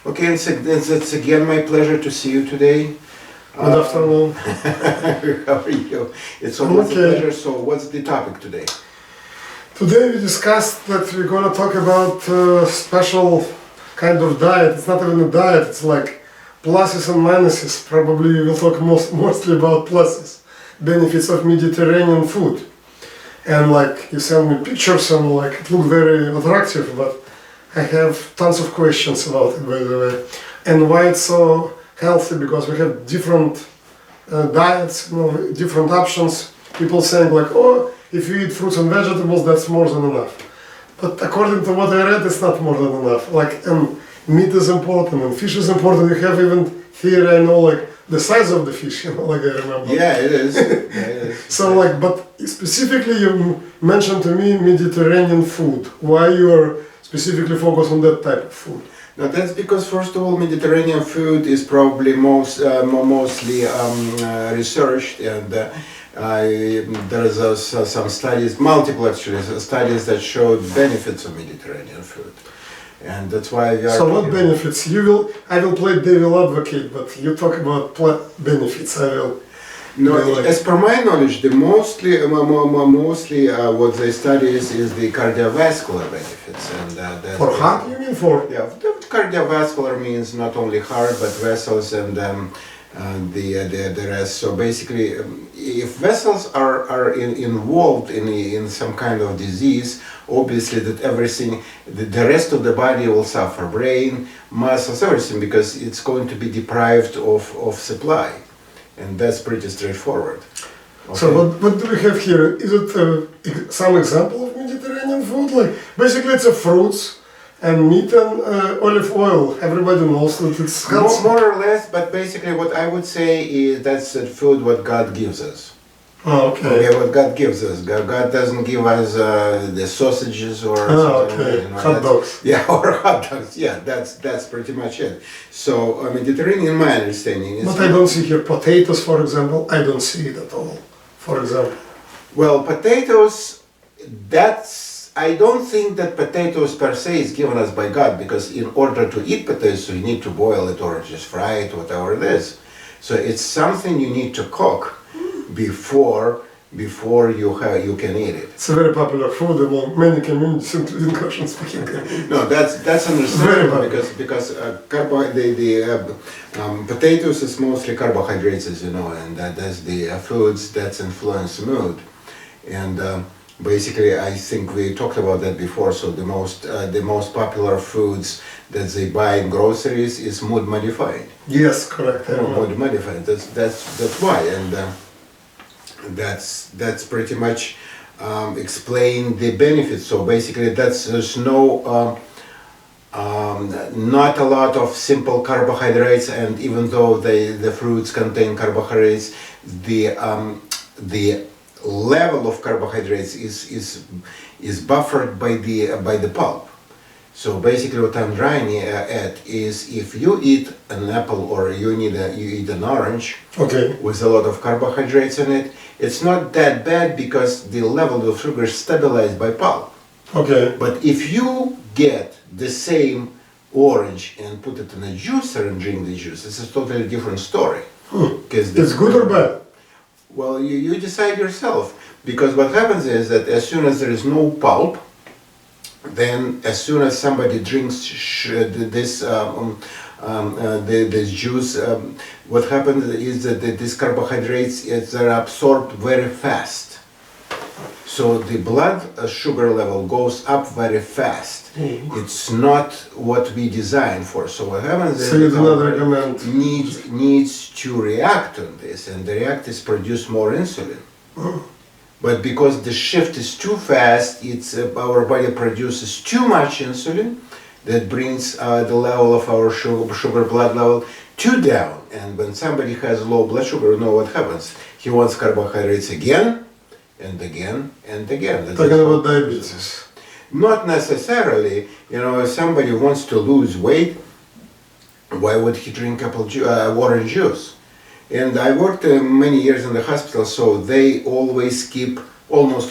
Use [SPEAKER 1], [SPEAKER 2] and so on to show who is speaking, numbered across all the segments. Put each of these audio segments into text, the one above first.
[SPEAKER 1] Okay, and it's again my pleasure to see you today.
[SPEAKER 2] Good afternoon.
[SPEAKER 1] How are you? It's always a pleasure. So, what's the topic today?
[SPEAKER 2] Today we discussed that we're going to talk about special kind of diet. It's not even a diet, it's like pluses and minuses. Probably we will talk mostly about pluses, benefits of Mediterranean food. And like you sent me pictures and like it looked very attractive, but I have tons of questions about it, by the way. And why it's so healthy, because we have different diets, different options. People saying like, oh, if you eat fruits and vegetables, that's more than enough. But according to what I read, it's not more than enough. Like, and meat is important and fish is important. You have even theory, I know, like the size of the fish, like I remember.
[SPEAKER 1] Yeah, it is. Yeah, it is.
[SPEAKER 2] So like, but specifically you mentioned to me Mediterranean food. Why you are specifically focused on that type of food?
[SPEAKER 1] Now that's because, first of all, Mediterranean food is probably mostly researched, and there's some studies, multiple actually studies that showed benefits of Mediterranean food, and that's why we are.
[SPEAKER 2] So what benefits? I will play devil advocate, but you talk about benefits. I will.
[SPEAKER 1] No, as per my knowledge, the mostly what they study is the cardiovascular benefits, and that's
[SPEAKER 2] for heart. You mean for?
[SPEAKER 1] Yeah, cardiovascular means not only heart but vessels and the rest. So basically, if vessels are involved in some kind of disease, obviously that everything, the rest of the body will suffer, brain, muscles, everything, because it's going to be deprived of supply. And that's pretty straightforward. Okay.
[SPEAKER 2] So what do we have here? Is it some example of Mediterranean food? Like basically it's a fruits and meat and olive oil. Everybody knows that it's healthy.
[SPEAKER 1] More or less, but basically what I would say is that's the food what God gives us.
[SPEAKER 2] Oh, okay.
[SPEAKER 1] Yeah, what God gives us. God doesn't give us the sausages or something.
[SPEAKER 2] Okay. Hot dogs.
[SPEAKER 1] Yeah, or hot dogs. Yeah, that's pretty much it. So Mediterranean, my understanding is.
[SPEAKER 2] But I don't see here potatoes, for example. I don't see it at all. For example.
[SPEAKER 1] Well, potatoes. I don't think that potatoes per se is given us by God, because in order to eat potatoes, you need to boil it or just fry it, whatever it is. So it's something you need to cook before you can eat it.
[SPEAKER 2] It's a very popular food among many communities, including Russian speaking.
[SPEAKER 1] No, that's understandable because potatoes is mostly carbohydrates, as you know, and that's the foods that's influence mood. And basically, I think we talked about that before. So the most popular foods that they buy in groceries is mood modified.
[SPEAKER 2] Yes, correct.
[SPEAKER 1] Mood modified. That's why, and that's pretty much explain the benefits. So basically, there's no not a lot of simple carbohydrates, and even though the fruits contain carbohydrates, the level of carbohydrates is buffered by the pulp. So basically what I'm driving at is, if you eat an apple or you eat an orange,
[SPEAKER 2] okay,
[SPEAKER 1] with a lot of carbohydrates in it, it's not that bad because the level of sugar is stabilized by pulp.
[SPEAKER 2] Okay.
[SPEAKER 1] But if you get the same orange and put it in a juicer and drink the juice, it's a totally different story.
[SPEAKER 2] It's good or bad?
[SPEAKER 1] Well, you decide yourself, because what happens is that as soon as there is no pulp, then as soon as somebody drinks this juice, what happens is that these carbohydrates are absorbed very fast. So the blood sugar level goes up very fast. It's not what we designed for. So what happens is that needs to react on this, and the react is produce more insulin. But because the shift is too fast, our body produces too much insulin that brings the level of our sugar blood level too down. And when somebody has low blood sugar, you know what happens? He wants carbohydrates again and again and again.
[SPEAKER 2] Talking about diabetes.
[SPEAKER 1] Not necessarily. If somebody wants to lose weight, why would he drink orange juice? And I worked many years in the hospital, so they almost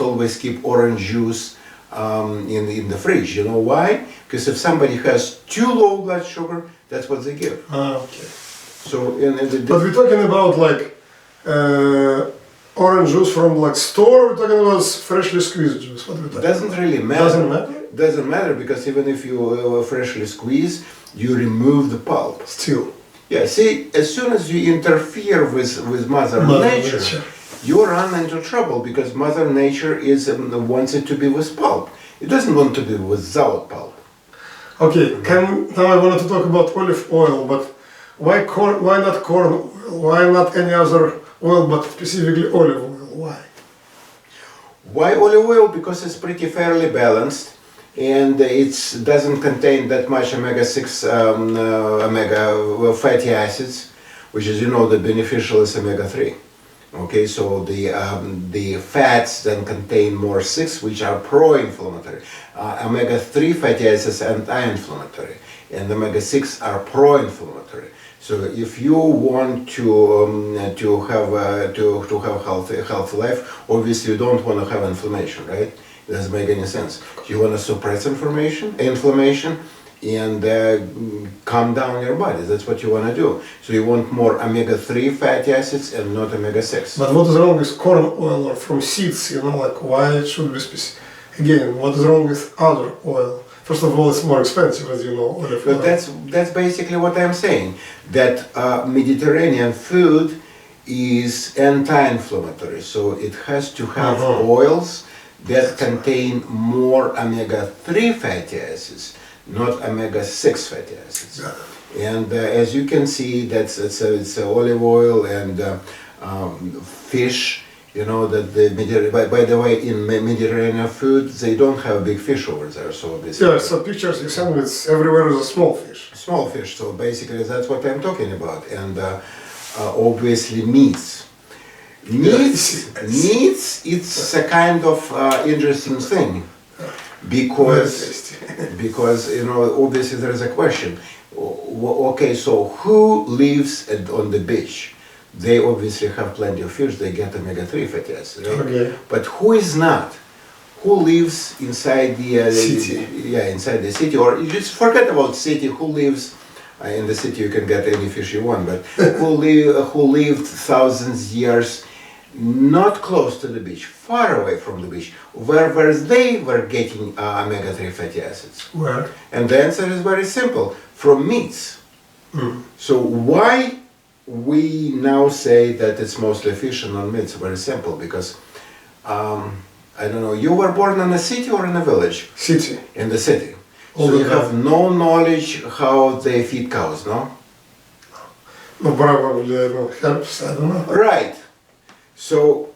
[SPEAKER 1] always keep orange juice in the fridge. You know why? Because if somebody has too low blood sugar, that's what they give.
[SPEAKER 2] Okay.
[SPEAKER 1] So
[SPEAKER 2] But we're talking about like orange juice from like store. We're talking about freshly squeezed juice. What are we talking?
[SPEAKER 1] Doesn't really matter.
[SPEAKER 2] Doesn't matter.
[SPEAKER 1] Doesn't matter because even if you freshly squeeze, you remove the pulp.
[SPEAKER 2] Still.
[SPEAKER 1] Yeah. See, as soon as you interfere with Mother Nature, you run into trouble because Mother Nature wants it to be with pulp. It doesn't want to be without pulp.
[SPEAKER 2] Okay. Now I wanted to talk about olive oil, but why corn? Why not corn oil? Why not any other oil, but specifically olive oil? Why?
[SPEAKER 1] Why olive oil? Because it's pretty fairly balanced, and it doesn't contain that much omega-6 omega fatty acids, which is, you know, the beneficial is omega-3. Okay, so the fats then contain more 6, which are pro-inflammatory. Omega-3 fatty acids are anti-inflammatory, and omega-6 are pro-inflammatory. So if you want to have healthy life, obviously you don't want to have inflammation, right? It doesn't make any sense. You want to suppress inflammation, and calm down your body. That's what you want to do. So you want more omega-3 fatty acids and not omega-6.
[SPEAKER 2] But what is wrong with corn oil or from seeds? You know, like why it should be specific? Again, what is wrong with other oil? First of all, it's more expensive, as you know. Olive oil.
[SPEAKER 1] But that's basically what I'm saying. That Mediterranean food is anti-inflammatory, so it has to have oils that contain more omega-3 fatty acids, not omega-6 fatty acids. And as you can see, it's olive oil and fish. You know that by the way, in Mediterranean food, they don't have big fish over there, so basically.
[SPEAKER 2] Yeah, so pictures you send me, it's everywhere is a small fish.
[SPEAKER 1] Small fish, so basically that's what I'm talking about, and obviously meats. Meats, it's a kind of interesting thing, because you know, obviously there is a question. Okay, so who lives on the beach? They obviously have plenty of fish, they get omega-3 fatty acids, right?
[SPEAKER 2] Okay.
[SPEAKER 1] But who is not? Who lives inside the
[SPEAKER 2] city?
[SPEAKER 1] Inside the city, or you just forget about city. Who lives in the city? You can get any fish you want, but who lived thousands years not close to the beach, far away from the beach, where they were getting omega-3 fatty acids?
[SPEAKER 2] Where?
[SPEAKER 1] And the answer is very simple: from meats. So why we now say that it's mostly fish and not meat? It's very simple, because I don't know, you were born in a city or in a village?
[SPEAKER 2] City.
[SPEAKER 1] In the city. So you have no knowledge how they feed cows, no?
[SPEAKER 2] No, probably I know herbs, I don't know.
[SPEAKER 1] Right. So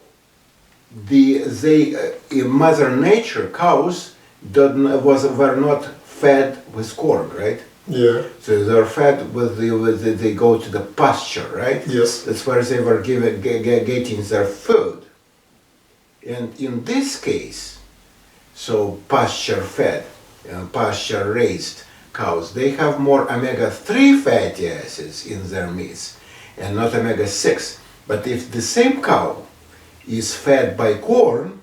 [SPEAKER 1] in Mother Nature, cows were not fed with corn, right?
[SPEAKER 2] Yeah.
[SPEAKER 1] So they're fed they go to the pasture, right?
[SPEAKER 2] Yes.
[SPEAKER 1] That's where they were getting their food. And in this case, so pasture-fed, pasture-raised cows, they have more omega-3 fatty acids in their meats and not omega-6. But if the same cow is fed by corn,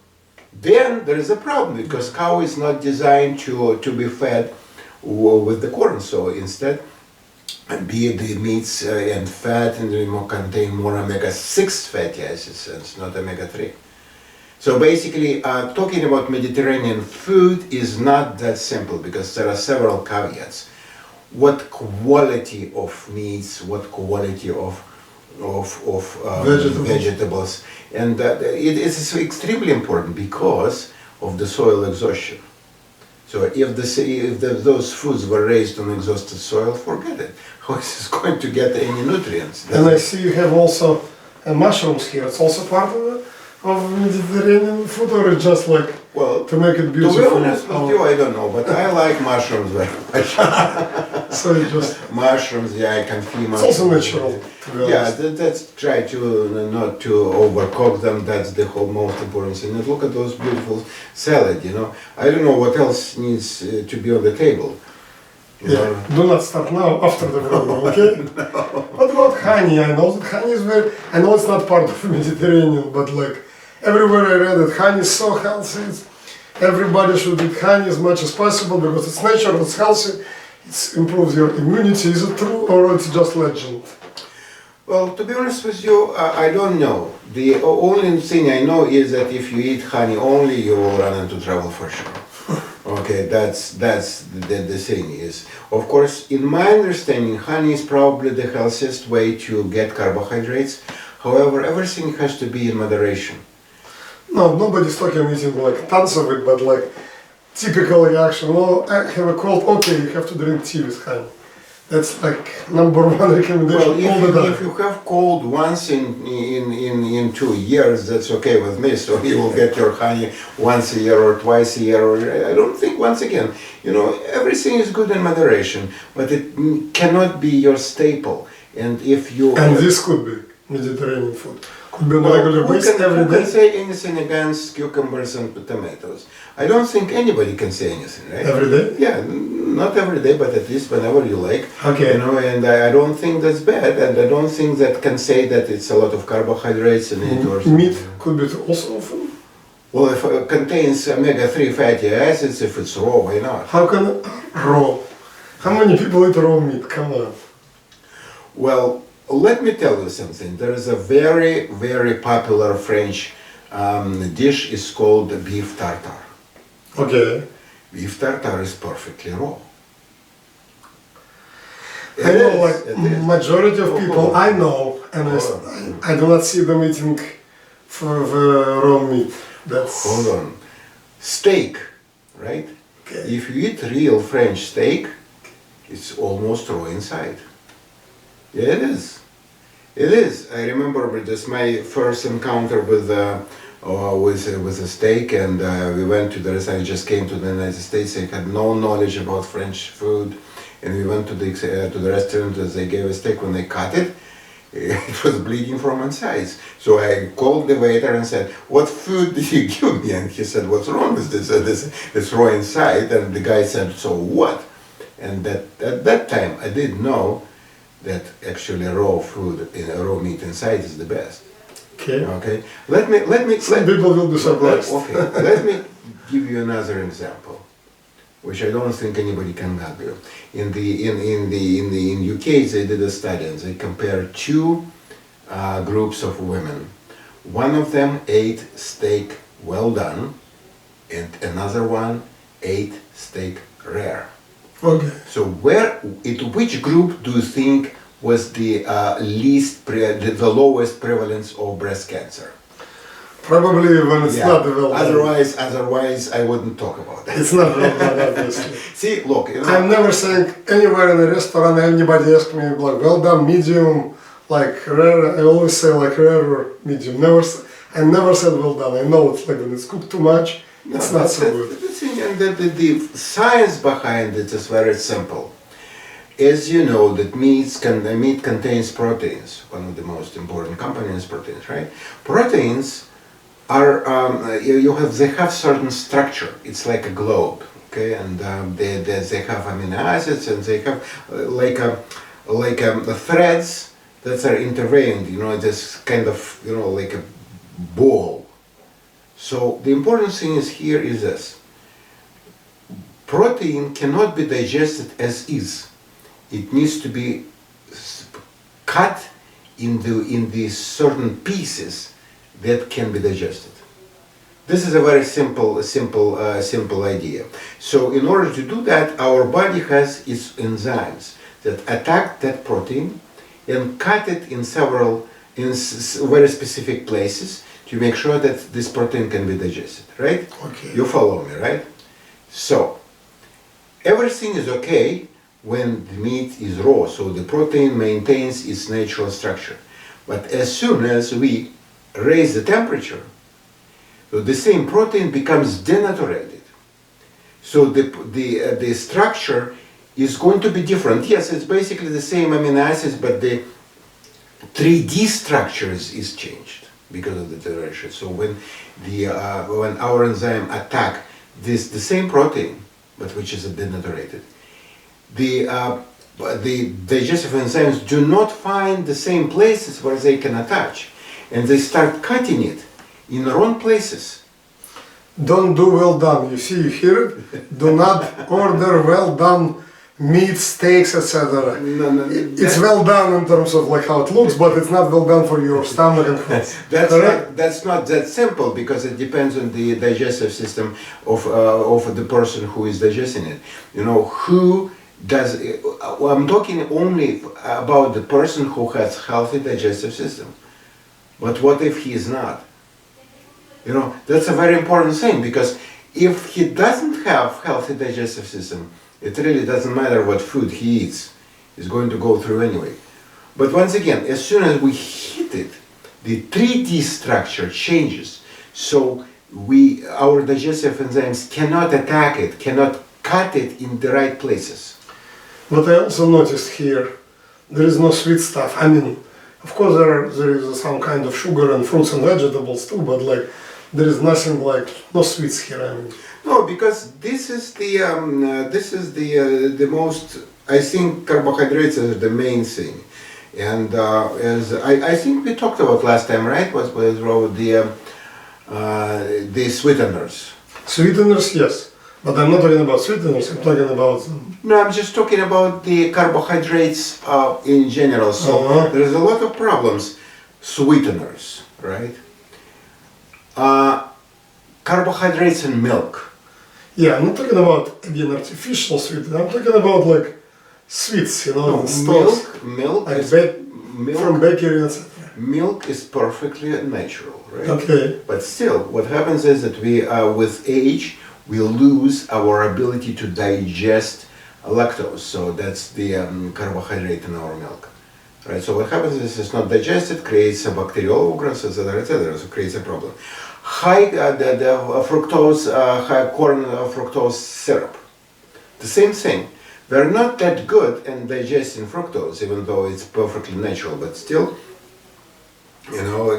[SPEAKER 1] then there is a problem, because cow is not designed to be fed with the corn. So instead, be the meats and fat and contain more omega-6 fatty acids and not omega-3. So basically, talking about Mediterranean food is not that simple, because there are several caveats. What quality of meats, what quality of vegetables, and it is extremely important because of the soil exhaustion. So if those foods were raised on exhausted soil, forget it. How is this going to get any nutrients?
[SPEAKER 2] And I see you have also mushrooms here. It's also part of Mediterranean food, or it's just like to make it beautiful?
[SPEAKER 1] To be honest with you, I don't know, but I like mushrooms very much.
[SPEAKER 2] So you just
[SPEAKER 1] mushrooms, yeah, I can feel mushrooms.
[SPEAKER 2] It's also natural, to be honest.
[SPEAKER 1] Yeah, that's try to not to overcook them. That's the whole most important thing. And look at those beautiful salad. You know, I don't know what else needs to be on the table.
[SPEAKER 2] Yeah, do not start now, after the program, okay? No. What about honey? I know that honey is I know it's not part of Mediterranean, but like everywhere I read that honey is so healthy. everybody should eat honey as much as possible because it's natural, it's healthy, it improves your immunity. Is it true or it's just legend?
[SPEAKER 1] Well, to be honest with you, I don't know. The only thing I know is that if you eat honey only, you will run into trouble for sure. Okay, that's the thing is. Of course, in my understanding, honey is probably the healthiest way to get carbohydrates. However, everything has to be in moderation.
[SPEAKER 2] No, nobody's talking eating like tons of it, but like typical reaction. Oh, I have a cold. Okay, you have to drink tea with honey. That's like number one recommendation
[SPEAKER 1] Well,
[SPEAKER 2] all the time.
[SPEAKER 1] if you have cold once in 2 years, that's okay with me. So you will get your honey once a year or twice a year, or I don't think once again. You know, everything is good in moderation, but it cannot be your staple. And if you
[SPEAKER 2] And this could be Mediterranean food. Could be on a
[SPEAKER 1] well,
[SPEAKER 2] regular basis every
[SPEAKER 1] who can
[SPEAKER 2] day.
[SPEAKER 1] say anything against cucumbers and tomatoes? I don't think anybody can say anything, right?
[SPEAKER 2] Every day?
[SPEAKER 1] Yeah, not every day, but at least whenever you like.
[SPEAKER 2] Okay.
[SPEAKER 1] You know, and I don't think that's bad, and I don't think that can say that it's a lot of carbohydrates in it or something.
[SPEAKER 2] Meat could be also often.
[SPEAKER 1] Well, if it contains omega-3 fatty acids, if it's raw, why not?
[SPEAKER 2] How can raw? How many people eat raw meat? Come on.
[SPEAKER 1] Well, let me tell you something. There is a very, very popular French dish. It's called beef tartare.
[SPEAKER 2] Okay.
[SPEAKER 1] Beef tartare is perfectly raw.
[SPEAKER 2] I know,
[SPEAKER 1] It
[SPEAKER 2] like
[SPEAKER 1] is.
[SPEAKER 2] majority of people I know, and I do not see them eating for the raw meat. That's
[SPEAKER 1] Hold on. Steak, right?
[SPEAKER 2] okay.
[SPEAKER 1] If you eat real French steak, it's almost raw inside. Yeah, it is. It is. I remember this my first encounter with a steak, and we went to the restaurant. I just came to the United States. I had no knowledge about French food, and we went to the restaurant. As they gave a steak, when they cut it, it was bleeding from inside. So I called the waiter and said, "What food did you give me?" And he said, "What's wrong with this? It's raw inside." And the guy said, "So what?" And at that time, I didn't know that actually raw food, raw meat inside is the best.
[SPEAKER 2] Okay.
[SPEAKER 1] Okay. Let me.
[SPEAKER 2] Some people will be surprised.
[SPEAKER 1] Okay. Let me give you another example, which I don't think anybody can argue. In UK, they did a study and they compared two groups of women. One of them ate steak well done, and another one ate steak rare.
[SPEAKER 2] Okay.
[SPEAKER 1] So which group do you think was the the lowest prevalence of breast cancer?
[SPEAKER 2] Probably when it's not well done.
[SPEAKER 1] Otherwise I wouldn't talk about that.
[SPEAKER 2] It's not well done, obviously.
[SPEAKER 1] See, look, you know,
[SPEAKER 2] I'm never saying anywhere in a restaurant anybody asks me like well done, medium, like rare. I always say like rare or medium. I never said well done. I know it's like when it's cooked too much, it's not so good.
[SPEAKER 1] The science behind it is very simple. As you know, that meat contains proteins, one of the most important components, proteins, right? Proteins are they have certain structure. It's like a globe, okay, and they have amino acids, and they have the threads that are intervened. You know, this kind of like a ball. So the important thing here is this. Protein cannot be digested as is. It needs to be cut in these certain pieces that can be digested. This is a very simple idea. So in order to do that, our body has its enzymes that attack that protein and cut it in very specific places to make sure that this protein can be digested, right?
[SPEAKER 2] Okay.
[SPEAKER 1] You follow me, right? So everything is okay when the meat is raw, so the protein maintains its natural structure. But as soon as we raise the temperature, the same protein becomes denaturated. So the structure is going to be different. Yes, it's basically the same amino acids, but the 3D structures is changed because of the deterioration. So when our enzyme attack the same protein, but which is denaturated, the digestive enzymes do not find the same places where they can attach, and they start cutting it in the wrong places.
[SPEAKER 2] Don't do well done. You see, you hear it? Do not order well done meat, steaks, etc.
[SPEAKER 1] No,
[SPEAKER 2] It's well done in terms of like how it looks, but it's not well done for your stomach and health.
[SPEAKER 1] that's not that simple because it depends on the digestive system of the person who is digesting it. You know, who does, I'm talking only about the person who has healthy digestive system. But what if he is not? You know, that's a very important thing because if he doesn't have healthy digestive system, it really doesn't matter what food he eats. He's going to go through anyway. But once again, as soon as we heat it, the 3D structure changes. So our digestive enzymes cannot attack it, cannot cut it in the right places.
[SPEAKER 2] What I also noticed here, there is no sweet stuff. I mean, of course there is some kind of sugar and fruits and vegetables too, but like there is nothing like, no sweets here. I mean.
[SPEAKER 1] No, because this is the most, I think carbohydrates are the main thing. And as I think we talked about last time, right? Was the sweeteners.
[SPEAKER 2] Sweeteners, yes. But I'm not talking about sweeteners, I'm talking about...
[SPEAKER 1] No, I'm just talking about the carbohydrates in general. So there's a lot of problems. Sweeteners, right? Carbohydrates in milk.
[SPEAKER 2] Yeah, I'm not talking about, again, artificial sweetener. I'm talking about like sweets, you know,
[SPEAKER 1] milk
[SPEAKER 2] like
[SPEAKER 1] is milk,
[SPEAKER 2] from bakery, etc.
[SPEAKER 1] Milk is perfectly natural, right?
[SPEAKER 2] Okay.
[SPEAKER 1] But still, what happens is that we, with age, we lose our ability to digest lactose. So that's the carbohydrate in our milk, right? So what happens is it's not digested, creates a bacterial overgrowth, etc., so creates a problem. High the fructose, high corn fructose syrup, the same thing. They're not that good in digesting fructose, even though it's perfectly natural, but still, you know,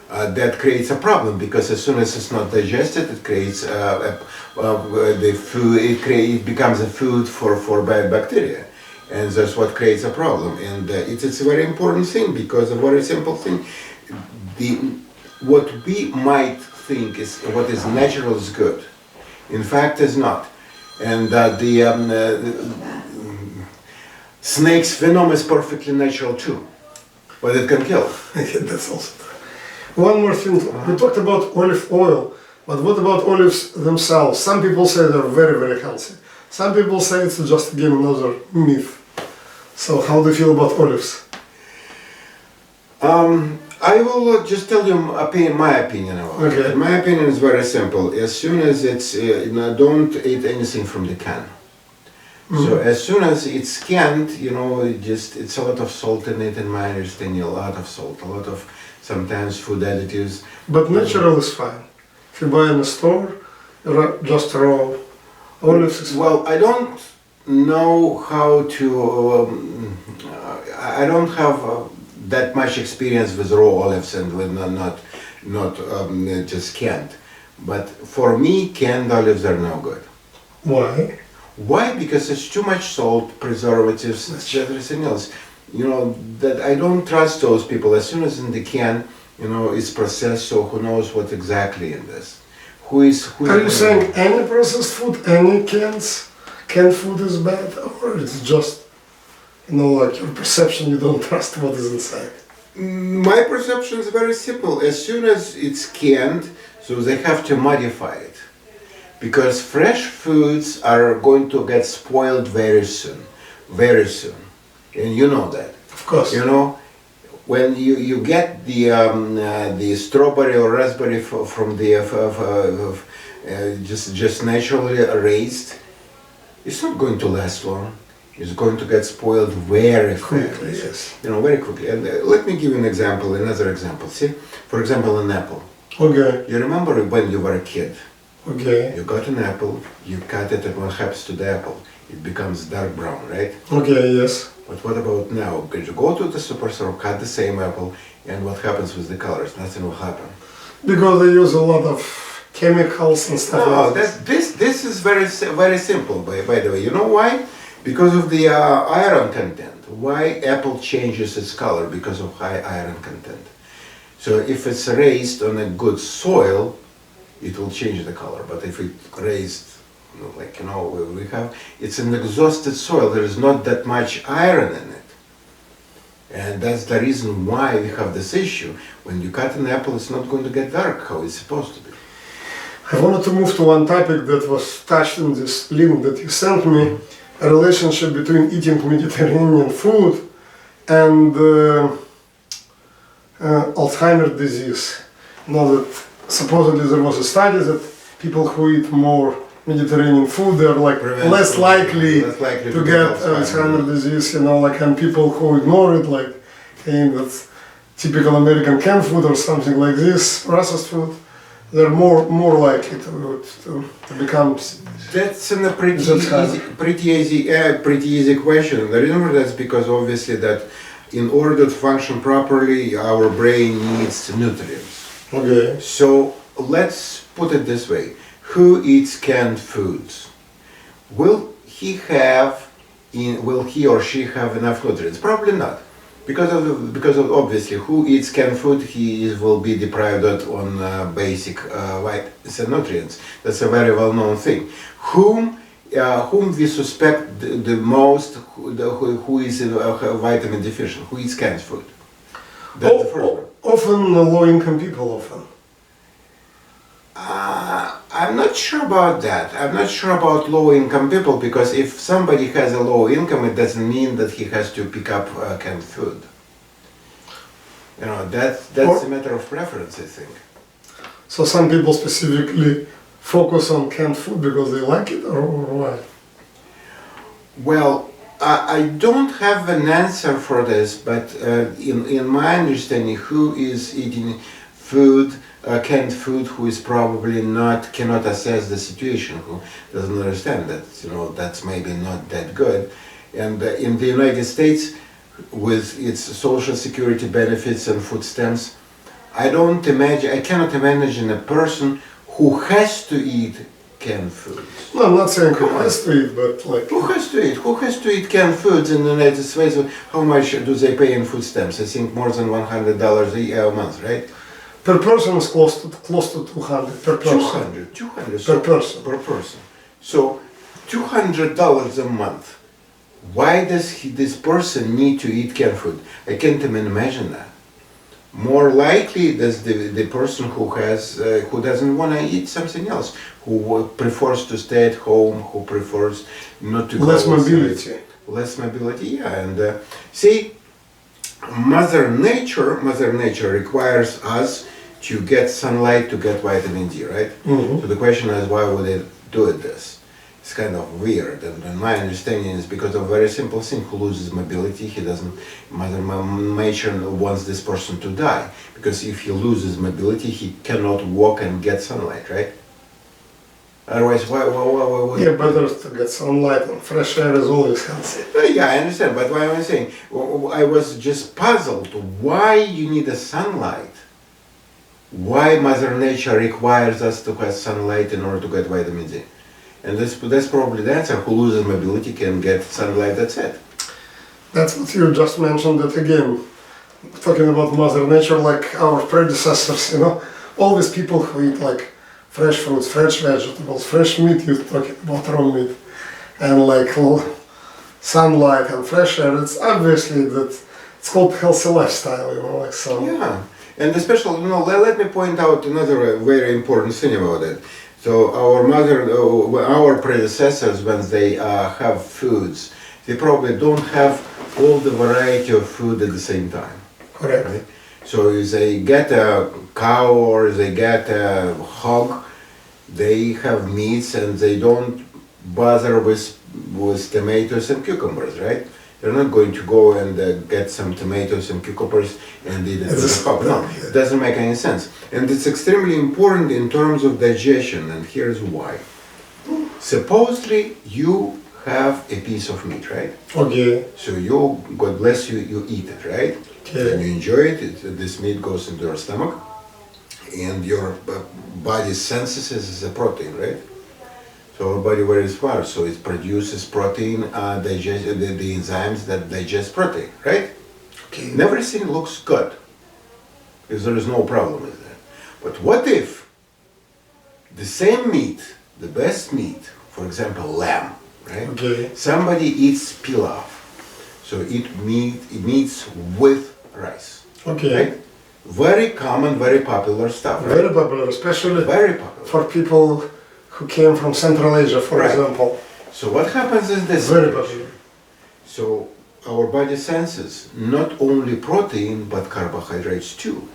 [SPEAKER 1] that creates a problem because as soon as it's not digested, it creates the food. It becomes a food for bad bacteria, and that's what creates a problem. And it's a very important thing because a very simple thing. What we might think is what is natural is good, in fact, is not. And snake's venom is perfectly natural too, but it can kill.
[SPEAKER 2] That's also true. One more thing, we talked about olive oil, but what about olives themselves? Some people say they're very, very healthy. Some people say it's just, again, another myth. So how do you feel about olives?
[SPEAKER 1] I will just tell you my opinion about it. My opinion is very simple. As soon as it's, don't eat anything from the can. So as soon as it's canned, you know, it's a lot of salt in it, in my understanding, a lot of salt, a lot of sometimes food additives.
[SPEAKER 2] But natural is fine. If you buy in a store, just raw olives is fine.
[SPEAKER 1] Well, I don't know how to, I don't have that much experience with raw olives and with not just canned. But for me, canned olives are no good.
[SPEAKER 2] Why?
[SPEAKER 1] Why? Because it's too much salt, preservatives, everything else. You know, that I don't trust those people. As soon as in the can, you know, it's processed, so who knows what exactly in this? Are
[SPEAKER 2] you saying any processed food, any canned food is bad, or it's just, you know, like your perception, you don't trust what is inside?
[SPEAKER 1] My perception is very simple. As soon as it's canned, so they have to modify it. Because fresh foods are going to get spoiled very soon. And you know that.
[SPEAKER 2] Of course.
[SPEAKER 1] You know, when you get the strawberry or raspberry from the just naturally raised, it's not going to last long. It's going to get spoiled very quickly.
[SPEAKER 2] Yes.
[SPEAKER 1] You know, very quickly. And let me give you an example, another example. See, for example, an apple.
[SPEAKER 2] Okay.
[SPEAKER 1] You remember when you were a kid?
[SPEAKER 2] Okay.
[SPEAKER 1] You got an apple, you cut it, and what happens to the apple? It becomes dark brown, right?
[SPEAKER 2] Okay, yes.
[SPEAKER 1] But what about now? Could you go to the superstore, cut the same apple, and what happens with the colors? Nothing will happen.
[SPEAKER 2] Because they use a lot of chemicals and stuff like that.
[SPEAKER 1] This is very simple, by the way. You know why? Because of the iron content. Why apple changes its color? Because of high iron content. So if it's raised on a good soil, it will change the color. But if it raised, like we have, it's an exhausted soil. There is not that much iron in it, and that's the reason why we have this issue. When you cut an apple, it's not going to get dark how it's supposed to be.
[SPEAKER 2] I wanted to move to one topic that was touched in this link that you sent me, a relationship between eating Mediterranean food and Alzheimer's disease. You know that supposedly there was a study that people who eat more Mediterranean food, they're like less likely to get Alzheimer's disease, and people who ignore it, like saying that's typical American canned food or something like this, processed food, they're more likely to become.
[SPEAKER 1] That's a pretty easy question. The reason for that's because obviously that in order to function properly, our brain needs nutrients.
[SPEAKER 2] Okay.
[SPEAKER 1] So let's put it this way: who eats canned foods? Will he or she have enough nutrients? Probably not. Because of obviously who eats canned food, he will be deprived on basic vitamins and nutrients. That's a very well-known thing. Whom we suspect the most, who is vitamin deficient, who eats canned food? That's the first one.
[SPEAKER 2] Often low-income people, often.
[SPEAKER 1] I'm not sure about that. I'm not sure about low-income people, because if somebody has a low income, it doesn't mean that he has to pick up canned food. That's a matter of preference, I think.
[SPEAKER 2] So some people specifically focus on canned food because they like it, or why?
[SPEAKER 1] Well, I don't have an answer for this, but in my understanding, who is eating food, canned food, who is probably cannot assess the situation, who doesn't understand that that's maybe not that good. And in the United States, with its social security benefits and food stamps, I cannot imagine a person who has to eat canned foods.
[SPEAKER 2] No, I'm not saying who has to eat, but like...
[SPEAKER 1] Who has to eat canned foods in the United States? How much do they pay in food stamps? I think more than $100 a month, right?
[SPEAKER 2] Per person is close to 200 per person.
[SPEAKER 1] 200
[SPEAKER 2] per person.
[SPEAKER 1] So $200 a month. Why does this person need to eat canned food? I can't even imagine that. More likely, that's the person who doesn't want to eat something else, who prefers to stay at home, who prefers not to go outside. Less mobility, yeah. And see, Mother Nature requires us to get sunlight to get vitamin D, right?
[SPEAKER 2] Mm-hmm.
[SPEAKER 1] So the question is, why would they do this? It's kind of weird, and my understanding is because of a very simple thing: who loses mobility, Mother Nature wants this person to die, because if he loses mobility, he cannot walk and get sunlight, right? Otherwise, why
[SPEAKER 2] yeah, better to get sunlight, and fresh air is always healthy.
[SPEAKER 1] Yeah, I understand, but what I'm saying, I was just puzzled why you need a sunlight. Why Mother Nature requires us to have sunlight in order to get vitamin D. And that's probably the answer. Who loses mobility can get sunlight, that's it.
[SPEAKER 2] That's what you just mentioned, that again, talking about Mother Nature, like our predecessors, all these people who eat like fresh fruits, fresh vegetables, fresh meat, you're talking about raw meat, and like sunlight and fresh air, it's obviously that it's called healthy lifestyle, like so.
[SPEAKER 1] Yeah, and especially, let me point out another very important thing about it. So our predecessors, when they have foods, they probably don't have all the variety of food at the same time.
[SPEAKER 2] Correct.
[SPEAKER 1] Right? So if they get a cow or they get a hog, they have meats and they don't bother with tomatoes and cucumbers, right? They're not going to go and get some tomatoes and cucumbers and eat it with a hog. No, it doesn't make any sense. And it's extremely important in terms of digestion, and here's why. Supposedly you have a piece of meat, right?
[SPEAKER 2] Okay.
[SPEAKER 1] So God bless you, you eat it, right?
[SPEAKER 2] Okay.
[SPEAKER 1] And you enjoy it, this meat goes into your stomach, and your body senses it as a protein, right? So our body very smart, so it produces protein, the enzymes that digest protein, right?
[SPEAKER 2] Okay.
[SPEAKER 1] And everything looks good, because there is no problem with that. But what if The same meat, the best meat, for example, lamb, right?
[SPEAKER 2] Okay.
[SPEAKER 1] Somebody eats pilaf, so it meats with rice.
[SPEAKER 2] Okay.
[SPEAKER 1] Right? Very common, very popular stuff. Right?
[SPEAKER 2] Very popular, especially
[SPEAKER 1] Very popular.
[SPEAKER 2] for people who came from Central Asia, for
[SPEAKER 1] Right.
[SPEAKER 2] example.
[SPEAKER 1] So what happens is this.
[SPEAKER 2] Very popular.
[SPEAKER 1] So our body senses not only protein but carbohydrates too.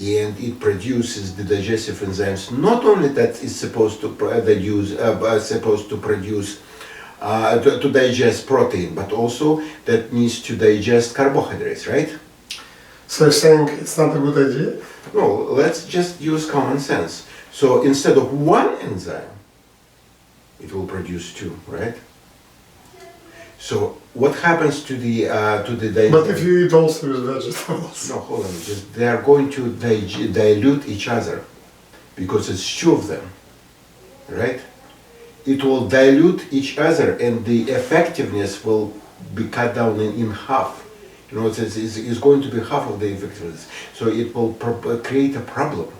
[SPEAKER 1] And it produces the digestive enzymes. Not only that it's supposed to produce to digest protein, but also that needs to digest carbohydrates, right?
[SPEAKER 2] So you're saying it's not a good idea?
[SPEAKER 1] No, let's just use common sense. So instead of one enzyme, it will produce two, right? So what happens to the digestion?
[SPEAKER 2] But if you eat also with vegetables.
[SPEAKER 1] No, hold on. Just they are going to dilute each other because it's two of them, right? It will dilute each other, and the effectiveness will be cut down in half. You know, it's going to be half of the effectiveness. So it will create a problem.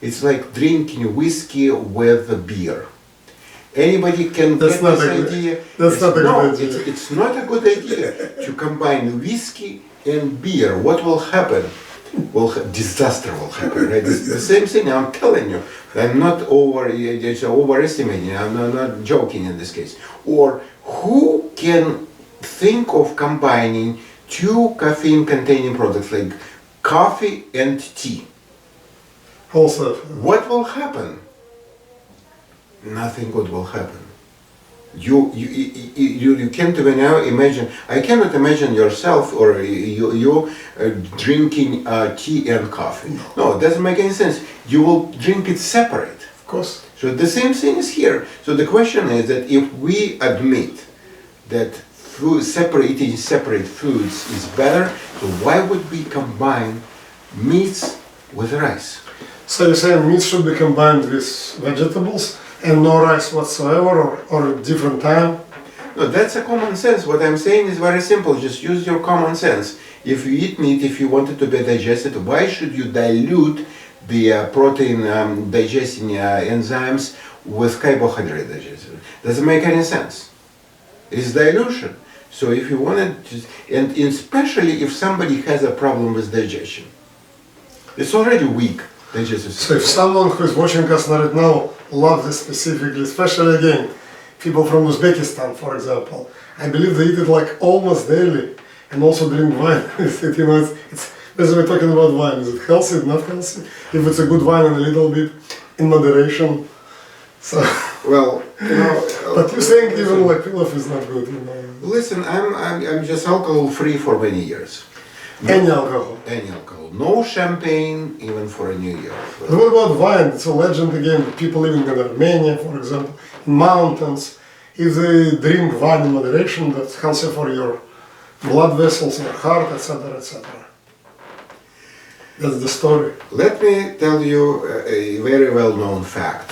[SPEAKER 1] It's like drinking whiskey with a beer. Anybody can
[SPEAKER 2] That's
[SPEAKER 1] get
[SPEAKER 2] not
[SPEAKER 1] this
[SPEAKER 2] a good-
[SPEAKER 1] idea.
[SPEAKER 2] that's not a good idea.
[SPEAKER 1] It's not a good idea to combine whiskey and beer. What will happen? Disaster will happen, right? It's the same thing, I'm telling you. I'm not overestimating, I'm not joking in this case. Or who can think of combining two caffeine-containing products like coffee and tea?
[SPEAKER 2] Also.
[SPEAKER 1] What will happen? Nothing good will happen. You can't even now imagine. I cannot imagine yourself or you drinking tea and coffee. No, it doesn't make any sense. You will drink it separate.
[SPEAKER 2] Of course.
[SPEAKER 1] So the same thing is here. So the question is that if we admit that eating separate foods is better, so why would we combine meats with rice?
[SPEAKER 2] So you're saying meat should be combined with vegetables and no rice whatsoever, or a different time?
[SPEAKER 1] No, that's a common sense. What I'm saying is very simple. Just use your common sense. If you eat meat, if you want it to be digested, why should you dilute the protein digesting enzymes with carbohydrate digestion? Doesn't make any sense. It's dilution. So if you want it, and especially if somebody has a problem with digestion, it's already weak digestive
[SPEAKER 2] So
[SPEAKER 1] system.
[SPEAKER 2] if someone who is watching us right now loves this specifically, especially again, people from Uzbekistan, for example, I believe they eat it like almost daily and also drink wine with it. You know, it's basically talking about wine. Is it healthy, not healthy? If it's a good wine and a little bit in moderation. So,
[SPEAKER 1] Well, you know.
[SPEAKER 2] but you're saying even like pilaf is not good, you know.
[SPEAKER 1] Listen, I'm just alcohol free for many years.
[SPEAKER 2] Any alcohol.
[SPEAKER 1] Any alcohol. No champagne, even for a New Year.
[SPEAKER 2] But what about wine? It's a legend again. People living in Armenia, for example, in mountains, if they drink wine in moderation, that's healthy for your blood vessels, your heart, etc., etc. That's the story.
[SPEAKER 1] Let me tell you a very well-known fact.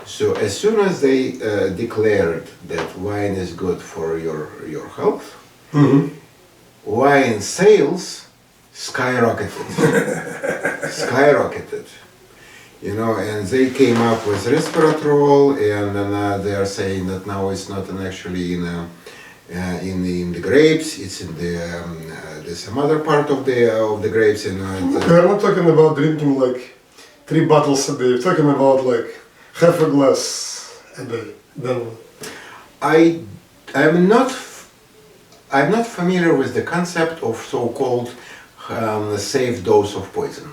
[SPEAKER 1] So as soon as they declared that wine is good for your health, wine sales skyrocketed. Skyrocketed. You know, and they came up with resveratrol, and they are saying that now it's not actually in the grapes, it's in the some other part of the grapes. And
[SPEAKER 2] We're not talking about drinking like 3 bottles a day. We're talking about like half a glass a day. Then
[SPEAKER 1] I'm not familiar with the concept of so-called safe dose of poison.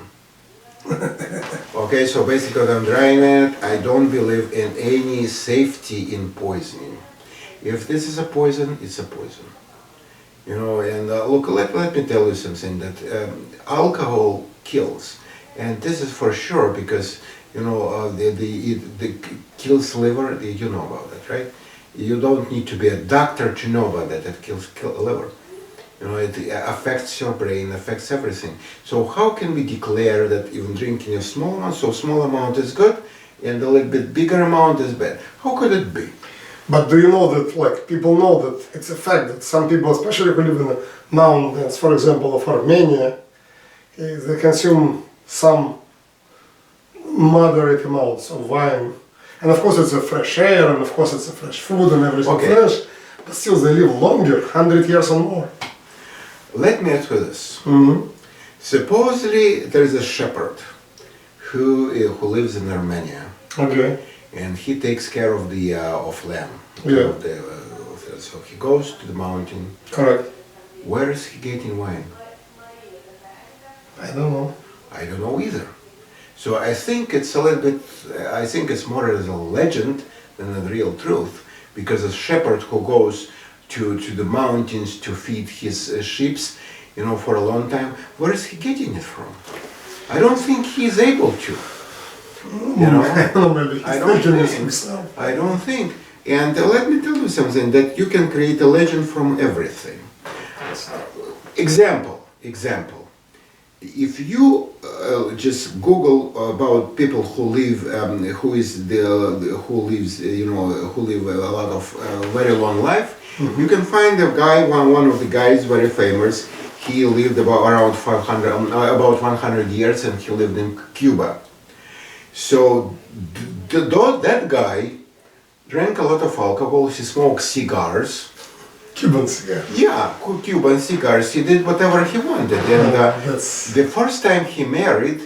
[SPEAKER 1] Okay, so basically what I'm driving at, I don't believe in any safety in poisoning. If this is a poison, it's a poison. You know, and look, let me tell you something, that alcohol kills. And this is for sure because, you know, the kills liver, you know about that, right? You don't need to be a doctor to know about that, it kills liver. You know, it affects your brain, affects everything. So how can we declare that even drinking a small amount, so small amount is good, and a little bit bigger amount is bad? How could it be?
[SPEAKER 2] But do you know that, like, people know that it's a fact that some people, especially who live in the mountains, for example, of Armenia, they consume some moderate amounts of wine. And of course it's a fresh air, and of course it's a fresh food and everything
[SPEAKER 1] Okay.
[SPEAKER 2] fresh, but still they live longer, 100 years or more.
[SPEAKER 1] Let me ask you this.
[SPEAKER 2] Mm-hmm.
[SPEAKER 1] Supposedly there is a shepherd who lives in Armenia,
[SPEAKER 2] Okay.
[SPEAKER 1] and he takes care of the of lamb.
[SPEAKER 2] Yeah.
[SPEAKER 1] So he goes to the mountain.
[SPEAKER 2] Correct.
[SPEAKER 1] Where is he getting wine?
[SPEAKER 2] I don't know.
[SPEAKER 1] I don't know either. So I think it's a little bit, I think it's more as a legend than a real truth, because a shepherd who goes to the mountains to feed his sheep, for a long time, where is he getting it from? I don't think he's able to.
[SPEAKER 2] I don't know, maybe
[SPEAKER 1] I
[SPEAKER 2] he's
[SPEAKER 1] don't
[SPEAKER 2] thinking this
[SPEAKER 1] think.
[SPEAKER 2] himself.
[SPEAKER 1] I don't think. And let me tell you something, that you can create a legend from everything. Example. If you just Google about people who live, who live a lot of very long life, you can find a guy, one of the guys, very famous. He lived about 100 years, and he lived in Cuba. So that guy drank a lot of alcohol. He smoked cigars.
[SPEAKER 2] Cuban cigar.
[SPEAKER 1] Yeah, Cuban cigars. He did whatever he wanted. And the first time he married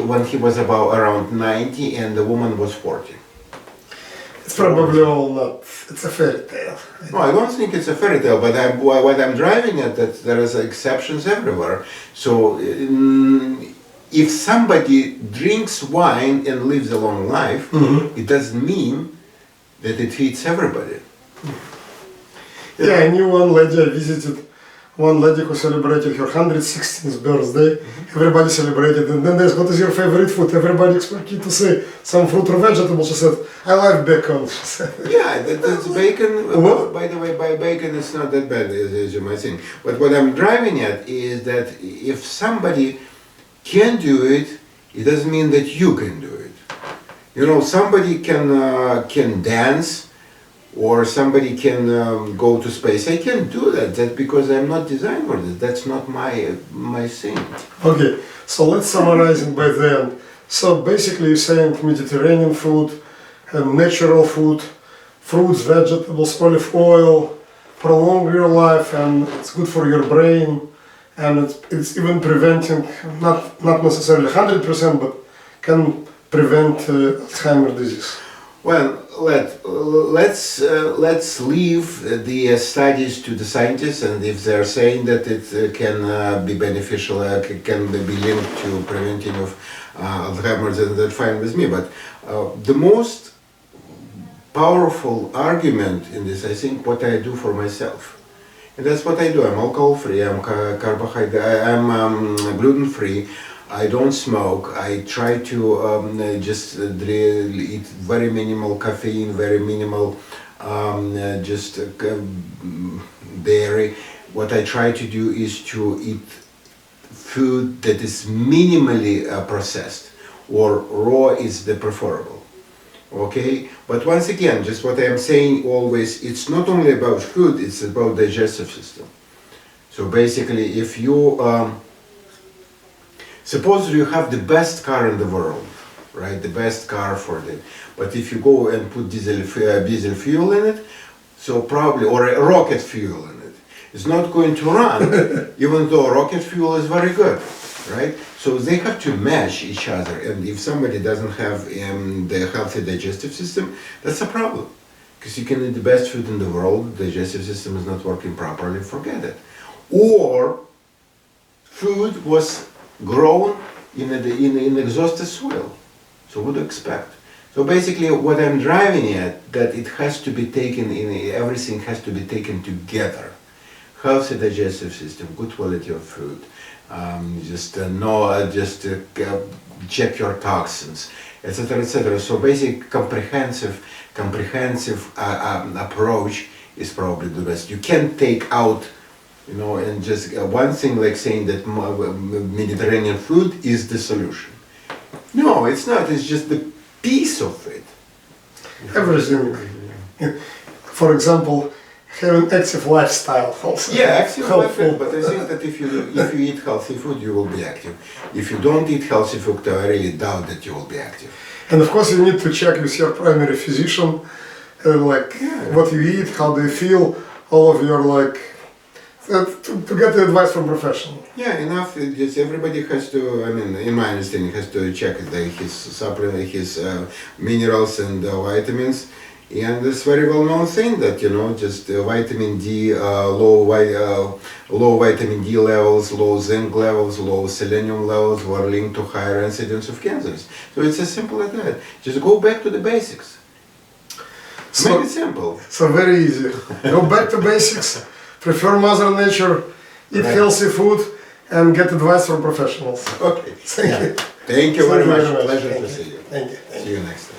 [SPEAKER 1] when he was around 90, and the woman was 40.
[SPEAKER 2] It's probably all not. It's a fairy tale.
[SPEAKER 1] No, I don't think it's a fairy tale, but what I'm driving at, that there is exceptions everywhere. So if somebody drinks wine and lives a long life, it doesn't mean that it fits everybody.
[SPEAKER 2] Yeah, I knew one lady, I visited one lady who celebrated her 116th birthday. Everybody celebrated, and then there's, what is your favorite food? Everybody expected to say some fruit or vegetable. She said, I like bacon, she said.
[SPEAKER 1] Yeah, that's bacon.
[SPEAKER 2] What?
[SPEAKER 1] By the way, bacon is not that bad as you might think. But what I'm driving at is that if somebody can do it, it doesn't mean that you can do it. Somebody can dance, or somebody can go to space. I can't do that. That's because I'm not designed for this. That's not my thing.
[SPEAKER 2] Okay, so let's summarize it by the end. So basically you're saying Mediterranean food, natural food, fruits, vegetables, olive oil, prolong your life, and it's good for your brain, and it's even preventing, not necessarily 100%, but can prevent Alzheimer's disease.
[SPEAKER 1] Well, let's leave the studies to the scientists, and if they're saying that it can be beneficial, can be linked to preventing of Alzheimer's, then that's fine with me. But the most powerful argument in this, I think, what I do for myself, and that's what I do. I'm alcohol-free. I'm carbohydrate. I'm gluten-free. I don't smoke. I try to just eat very minimal caffeine, very minimal dairy. What I try to do is to eat food that is minimally processed, or raw is the preferable. Okay? But once again, just what I am saying always, it's not only about food, it's about digestive system. So basically, if you suppose you have the best car in the world, right? The best car for it. But if you go and put diesel fuel in it, so probably, or a rocket fuel in it, it's not going to run, even though rocket fuel is very good, right? So they have to match each other. And if somebody doesn't have the healthy digestive system, that's a problem. Because you can eat the best food in the world, the digestive system is not working properly, forget it. Or food was grown in exhausted soil. So what do you expect? So basically what I'm driving at, that it has to be taken everything has to be taken together. Healthy digestive system, good quality of food, check your toxins, etc., etc. So basic comprehensive approach is probably the best. You can't take out, and just one thing like saying that Mediterranean food is the solution. No, it's not. It's just the piece of it.
[SPEAKER 2] Everything. For example, have an active lifestyle also.
[SPEAKER 1] Yeah, active
[SPEAKER 2] Helpful.
[SPEAKER 1] lifestyle, but I think that if you eat healthy food, you will be active. If you don't eat healthy food, I really doubt that you will be active.
[SPEAKER 2] And of course, you need to check with your primary physician, what you eat, how do you feel, all of your to get the advice from professional.
[SPEAKER 1] Yeah, enough. Just everybody has to. I mean, in my understanding, has to check his supplement, his minerals and vitamins. And it's very well known thing that just vitamin D, low vitamin D levels, low zinc levels, low selenium levels were linked to higher incidence of cancers. So it's as simple as that. Just go back to the basics. Make it simple.
[SPEAKER 2] So very easy. Go back to basics. Prefer Mother Nature. Eat healthy food. And get advice from professionals.
[SPEAKER 1] Okay.
[SPEAKER 2] Thank you.
[SPEAKER 1] Thank you very much.
[SPEAKER 2] Very much.
[SPEAKER 1] Pleasure
[SPEAKER 2] Thank
[SPEAKER 1] to
[SPEAKER 2] you.
[SPEAKER 1] see you.
[SPEAKER 2] Thank you.
[SPEAKER 1] See you next time.